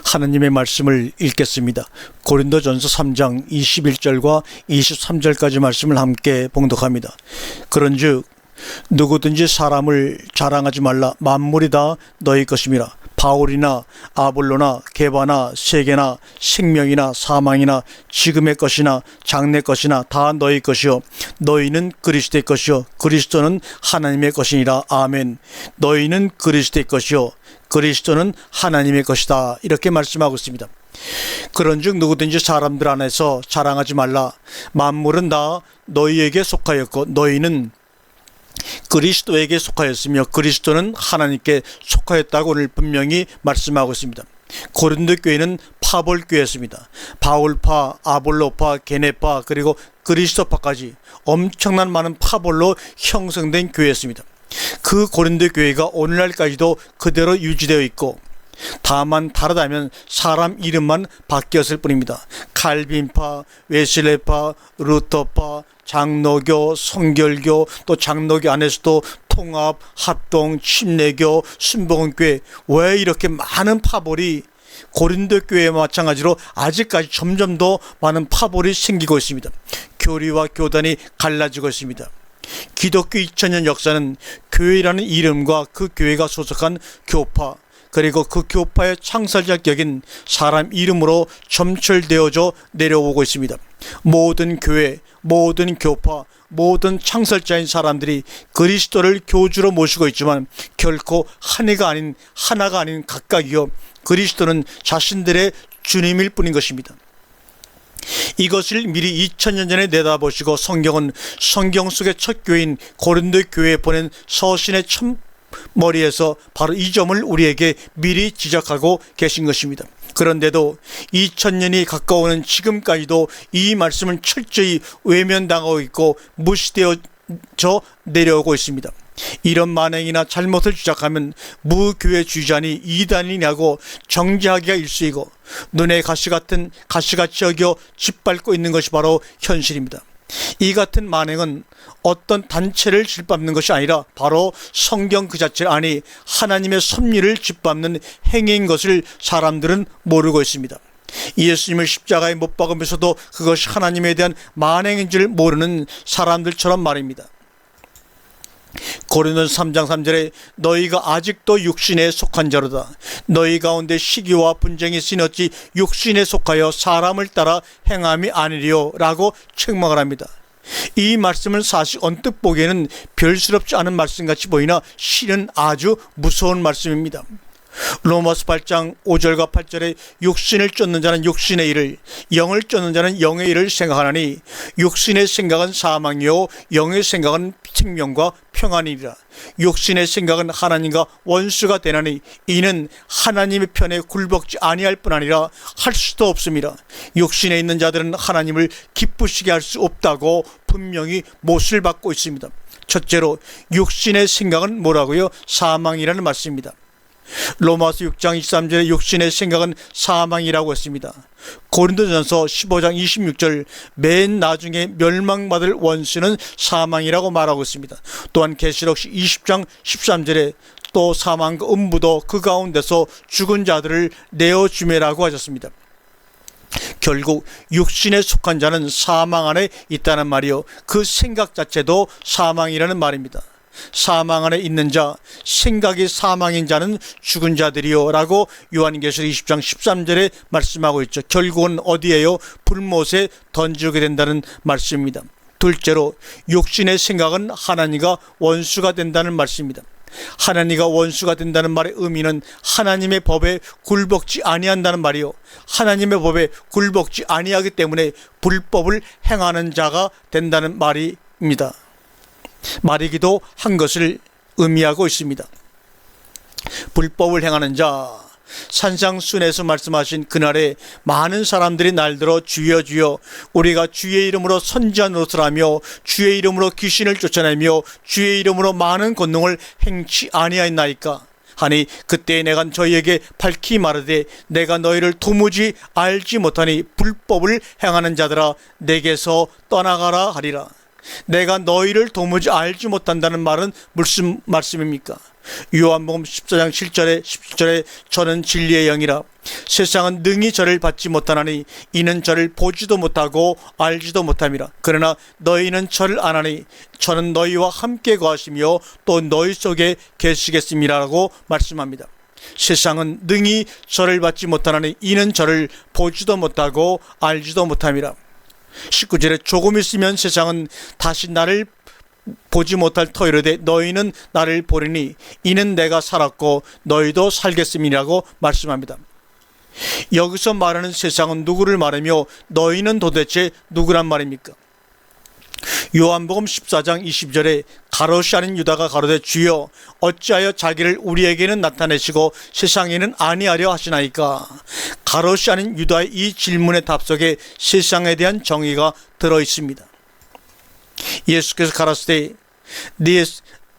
하나님의 말씀을 읽겠습니다. 고린도전서 3장 21절과 23절까지 말씀을 함께 봉독합니다. 그런즉 누구든지 사람을 자랑하지 말라. 만물이 다 너희 것임이라. 바울이나 아볼로나 게바나 세계나 생명이나 사망이나 지금의 것이나 장래 것이나 다 너희 것이요 너희는 그리스도의 것이요 그리스도는 하나님의 것이니라. 아멘. 너희는 그리스도의 것이요 그리스도는 하나님의 것이다. 이렇게 말씀하고 있습니다. 그런즉 누구든지 사람들 안에서 자랑하지 말라. 만물은 다 너희에게 속하였고 너희는 그리스도에게 속하였으며 그리스도는 하나님께 속하였다고 오늘 분명히 말씀하고 있습니다. 고린도 교회는 파볼 교회였습니다. 바울파, 아볼로파, 게네파 그리고 그리스도파까지 엄청난 많은 파볼로 형성된 교회였습니다. 그 고린도 교회가 오늘날까지도 그대로 유지되어 있고 다만 다르다면 사람 이름만 바뀌었을 뿐입니다. 칼빈파, 웨슬레파, 루터파, 장로교, 성결교, 또 장로교 안에서도 통합, 합동, 침례교, 순복음교회, 왜 이렇게 많은 파벌이 고린도 교회와 마찬가지로 아직까지 점점 더 많은 파벌이 생기고 있습니다. 교리와 교단이 갈라지고 있습니다. 기독교 2000년 역사는 교회라는 이름과 그 교회가 소속한 교파 그리고 그 교파의 창설자격인 사람 이름으로 점철되어져 내려오고 있습니다. 모든 교회, 모든 교파, 모든 창설자인 사람들이 그리스도를 교주로 모시고 있지만 결코 하나가 아닌 각각이요 그리스도는 자신들의 주님일 뿐인 것입니다. 이것을 미리 2000년 전에 내다보시고 성경은 성경 속의 첫 교회인 고린도 교회에 보낸 서신의 머리에서 바로 이 점을 우리에게 미리 지적하고 계신 것입니다. 그런데도 2000년이 가까워오는 지금까지도 이 말씀은 철저히 외면당하고 있고 무시되어져 내려오고 있습니다. 이런 만행이나 잘못을 주장하면 무교회주의자니 이단이냐고 정죄하기가 일쑤이고 눈에 가시같이 여겨 짓밟고 있는 것이 바로 현실입니다. 이 같은 만행은 어떤 단체를 짓밟는 것이 아니라 바로 성경 그 자체를 아니 하나님의 섭리를 짓밟는 행위인 것을 사람들은 모르고 있습니다. 예수님을 십자가에 못 박으면서도 그것이 하나님에 대한 만행인 줄 모르는 사람들처럼 말입니다. 고린도전서 3장 3절에 너희가 아직도 육신에 속한 자로다. 너희 가운데 시기와 분쟁이 있으니 어찌 육신에 속하여 사람을 따라 행함이 아니리요 라고 책망을 합니다. 이 말씀은 사실 언뜻 보기에는 별스럽지 않은 말씀같이 보이나 실은 아주 무서운 말씀입니다. 로마서 8장 5절과 8절에 육신을 쫓는 자는 육신의 일을 영을 쫓는 자는 영의 일을 생각하나니 육신의 생각은 사망이요 영의 생각은 생명과 평안이니라. 육신의 생각은 하나님과 원수가 되나니 이는 하나님의 편에 굴복지 아니할 뿐 아니라 할 수도 없습니다. 육신에 있는 자들은 하나님을 기쁘시게 할 수 없다고 분명히 못을 받고 있습니다. 첫째로 육신의 생각은 뭐라고요? 사망이라는 말씀입니다. 로마서 6장 23절에 육신의 생각은 사망이라고 했습니다. 고린도전서 15장 26절 맨 나중에 멸망받을 원수는 사망이라고 말하고 있습니다. 또한 계시록 20장 13절에 또 사망과 음부도 그 가운데서 죽은 자들을 내어주매라고 하셨습니다. 결국 육신에 속한 자는 사망 안에 있다는 말이요 그 생각 자체도 사망이라는 말입니다. 사망 안에 있는 자, 생각이 사망인 자는 죽은 자들이요 라고 요한계시록 20장 13절에 말씀하고 있죠. 결국은 어디에요? 불못에 던지게 된다는 말씀입니다. 둘째로 육신의 생각은 하나님과 원수가 된다는 말씀입니다. 하나님과 원수가 된다는 말의 의미는 하나님의 법에 굴복지 아니한다는 말이요 하나님의 법에 굴복지 아니하기 때문에 불법을 행하는 자가 된다는 말입니다. 말이기도 한 것을 의미하고 있습니다. 불법을 행하는 자, 산상순에서 말씀하신 그날에 많은 사람들이 날들어 주여 주여 우리가 주의 이름으로 선지한 노릇을 하며 주의 이름으로 귀신을 쫓아내며 주의 이름으로 많은 권능을 행치 아니하였나이까 하니 그때 내가 저희에게 밝히 말하되 내가 너희를 도무지 알지 못하니 불법을 행하는 자들아 내게서 떠나가라 하리라. 내가 너희를 도무지 알지 못한다는 말은 무슨 말씀입니까? 요한복음 14장 7절에 10절에 저는 진리의 영이라 세상은 능히 저를 받지 못하나니 이는 저를 보지도 못하고 알지도 못함이라. 그러나 너희는 저를 아나니 저는 너희와 함께 거하시며 또 너희 속에 계시겠음이라고 말씀합니다. 세상은 능히 저를 받지 못하나니 이는 저를 보지도 못하고 알지도 못함이라. 19절에 조금 있으면 세상은 다시 나를 보지 못할 터이르되 너희는 나를 보리니 이는 내가 살았고 너희도 살겠음이라고 말씀합니다. 여기서 말하는 세상은 누구를 말하며 너희는 도대체 누구란 말입니까? 요한복음 14장 20절에 가롯이하는 유다가 가로되 주여 어찌하여 자기를 우리에게는 나타내시고 세상에는 아니하려 하시나이까? 가롯이하는 유다의 이 질문의 답 속에 세상에 대한 정의가 들어있습니다. 예수께서 가라사대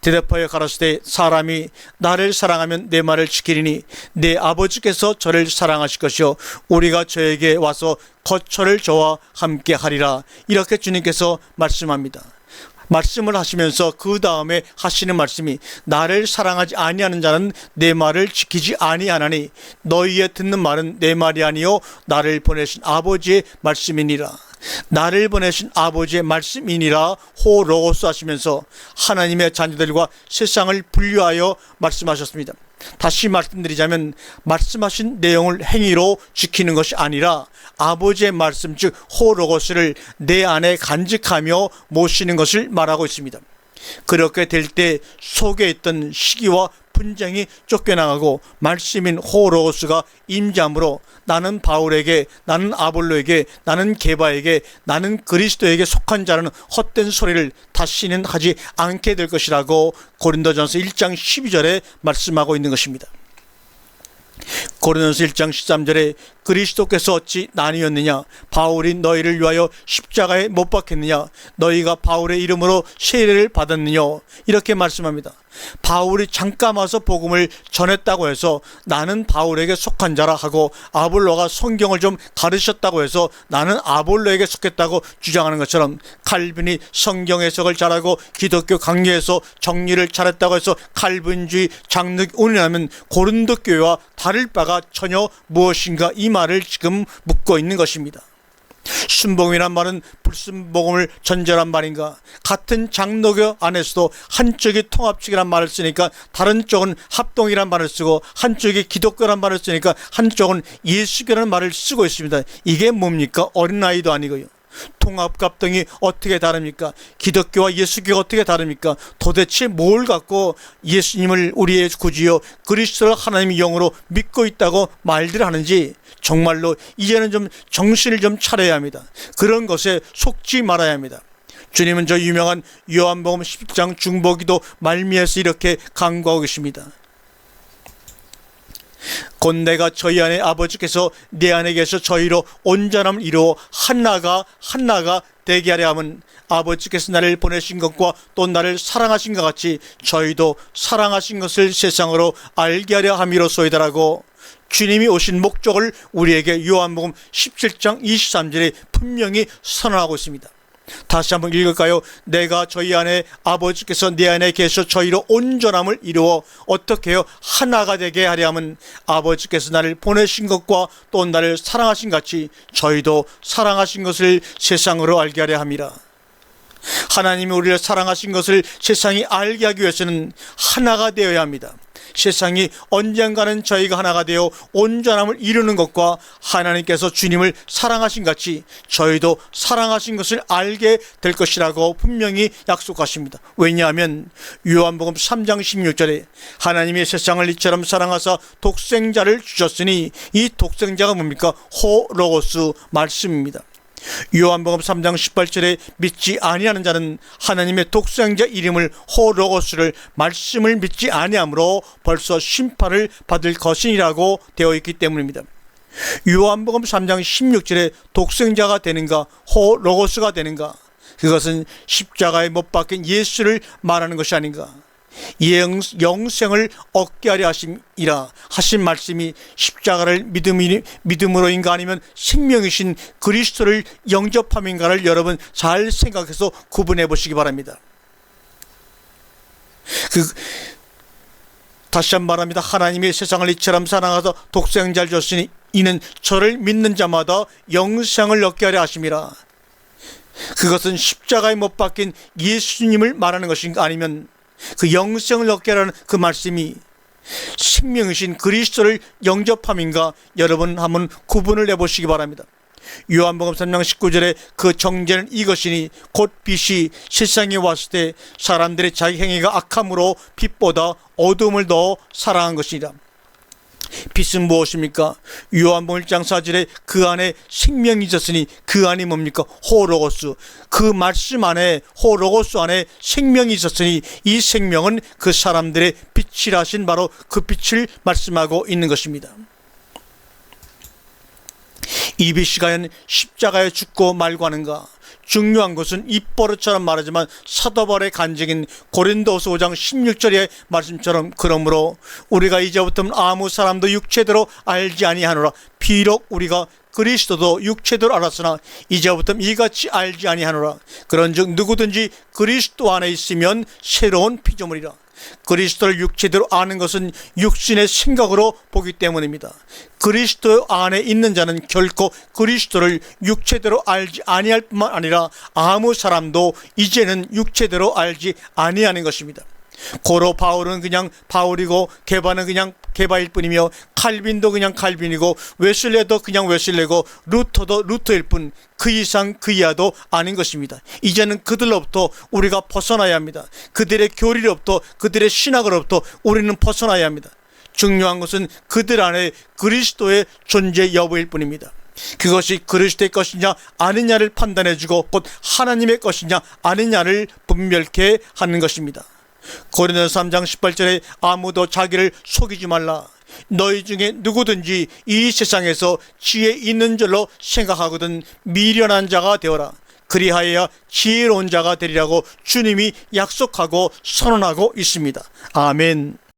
대답하여 가라사대 사람이 나를 사랑하면 내 말을 지키리니 내 아버지께서 저를 사랑하실 것이요 우리가 저에게 와서 거처를 저와 함께 하리라. 이렇게 주님께서 말씀합니다. 말씀을 하시면서 그 다음에 하시는 말씀이 나를 사랑하지 아니하는 자는 내 말을 지키지 아니하나니 너희의 듣는 말은 내 말이 아니요 나를 보내신 아버지의 말씀이니라. 나를 보내신 아버지의 말씀이니라 호 로고스 하시면서 하나님의 자녀들과 세상을 분류하여 말씀하셨습니다. 다시 말씀드리자면 말씀하신 내용을 행위로 지키는 것이 아니라 아버지의 말씀 즉 호 로고스를 내 안에 간직하며 모시는 것을 말하고 있습니다. 그렇게 될 때 속에 있던 시기와 분쟁이 쫓겨나가고 말씀인 호 로고스가 임재함으로 나는 바울에게, 나는 아볼로에게, 나는 게바에게, 나는 그리스도에게 속한 자라는 헛된 소리를 다시는 하지 않게 될 것이라고 고린도전서 1장 12절에 말씀하고 있는 것입니다. 고린도전서 1장 13절에 그리스도께서 어찌 나뉘었느냐? 바울이 너희를 위하여 십자가에 못 박혔느냐? 너희가 바울의 이름으로 세례를 받았느냐? 이렇게 말씀합니다. 바울이 잠깐 와서 복음을 전했다고 해서 나는 바울에게 속한 자라 하고 아볼로가 성경을 좀 가르쳤다고 해서 나는 아볼로에게 속했다고 주장하는 것처럼 칼빈이 성경 해석을 잘하고 기독교 강요에서 정리를 잘했다고 해서 칼빈주의 장르 운운하면 고린도 교회와 다를 바가 전혀 무엇인가 이 말을 지금 묻고 있는 것입니다. 순복음이란 말은 불순복음을 전제한 말인가? 같은 장로교 안에서도 한쪽이 통합측이란 말을 쓰니까 다른 쪽은 합동이란 말을 쓰고 한쪽이 기독교란 말을 쓰니까 한쪽은 예수교라는 말을 쓰고 있습니다. 이게 뭡니까? 어린아이도 아니고요. 통합과 합동이 어떻게 다릅니까? 기독교와 예수교가 어떻게 다릅니까? 도대체 뭘 갖고 예수님을 우리의 구주요 그리스도를 하나님의 영으로 믿고 있다고 말들 하는지 정말로 이제는 좀 정신을 좀 차려야 합니다. 그런 것에 속지 말아야 합니다. 주님은 저 유명한 요한복음 10장 중보기도 말미에서 이렇게 강구하고 계십니다. 곧 내가 저희 안에 아버지께서 내 안에 계셔 저희로 온전함을 이루어 하나가 되게 하려 함은 아버지께서 나를 보내신 것과 또 나를 사랑하신 것 같이 저희도 사랑하신 것을 세상으로 알게 하려 함이로소이다라고 주님이 오신 목적을 우리에게 요한복음 17장 23절에 분명히 선언하고 있습니다. 다시 한번 읽을까요? 내가 저희 안에 아버지께서 내 안에 계셔 저희로 온전함을 이루어 어떻게 해요? 하나가 되게 하려 함은 아버지께서 나를 보내신 것과 또 나를 사랑하신 같이 저희도 사랑하신 것을 세상으로 알게 하려 함이라. 하나님이 우리를 사랑하신 것을 세상이 알게 하기 위해서는 하나가 되어야 합니다. 세상이 언젠가는 저희가 하나가 되어 온전함을 이루는 것과 하나님께서 주님을 사랑하신 같이 저희도 사랑하신 것을 알게 될 것이라고 분명히 약속하십니다. 왜냐하면 요한복음 3장 16절에 하나님이 세상을 이처럼 사랑하사 독생자를 주셨으니 이 독생자가 뭡니까? 호 로고스 말씀입니다. 요한복음 3장 18절에 믿지 아니하는 자는 하나님의 독생자 이름을 호 로고스를 말씀을 믿지 아니하므로 벌써 심판을 받을 것이라고 되어 있기 때문입니다. 요한복음 3장 16절에 독생자가 되는가 호 로고스가 되는가? 그것은 십자가에 못 박힌 예수를 말하는 것이 아닌가? 영생을 얻게 하려 하심이라 하신 말씀이 십자가를 믿음으로인가 아니면 생명이신 그리스도를 영접함인가를 여러분 잘 생각해서 구분해 보시기 바랍니다. 다시 한번 말합니다. 하나님이 세상을 이처럼 사랑하사 독생자를 줬으니 이는 저를 믿는 자마다 영생을 얻게 하려 하심이라. 그것은 십자가에 못 박힌 예수님을 말하는 것인가 아니면 그 영생을 얻게 하라는 그 말씀이 생명이신 그리스도를 영접함인가 여러분 한번 구분을 해보시기 바랍니다. 요한복음 3장 19절에 그 정죄는 이것이니 곧 빛이 세상에 왔을 때 사람들의 자기 행위가 악함으로 빛보다 어둠을 더 사랑한 것이라. 빛은 무엇입니까? 요한복음 1장 4절에 그 안에 생명이 있었으니 그 안이 뭡니까? 호로고스. 그 말씀 안에 호로고스 안에 생명이 있었으니 이 생명은 그 사람들의 빛이라 하신 바로 그 빛을 말씀하고 있는 것입니다. 이 빛이 과연 십자가에 죽고 말고 하는가? 중요한 것은 입버릇처럼 말하지만 사도바울의 간증인 고린도후서 5장 16절의 말씀처럼 그러므로 우리가 이제부터는 아무 사람도 육체대로 알지 아니하노라. 비록 우리가 그리스도도 육체대로 알았으나 이제부터는 이같이 알지 아니하노라. 그런즉 누구든지 그리스도 안에 있으면 새로운 피조물이라. 그리스도를 육체대로 아는 것은 육신의 생각으로 보기 때문입니다. 그리스도 안에 있는 자는 결코 그리스도를 육체대로 알지 아니할 뿐만 아니라 아무 사람도 이제는 육체대로 알지 아니하는 것입니다. 고로 바울은 그냥 바울이고 게바는 그냥 게바일 뿐이며 칼빈도 그냥 칼빈이고 웨슬레도 그냥 웨슬레고 루터도 루터일 뿐 그 이상 그 이하도 아닌 것입니다. 이제는 그들로부터 우리가 벗어나야 합니다. 그들의 교리로부터 그들의 신학으로부터 우리는 벗어나야 합니다. 중요한 것은 그들 안에 그리스도의 존재 여부일 뿐입니다. 그것이 그리스도의 것이냐 아니냐를 판단해주고 곧 하나님의 것이냐 아니냐를 분별케 하는 것입니다. 고린도서 3장 18절에 아무도 자기를 속이지 말라. 너희 중에 누구든지 이 세상에서 지혜 있는 줄로 생각하거든 미련한 자가 되어라. 그리하여야 지혜로운 자가 되리라고 주님이 약속하고 선언하고 있습니다. 아멘.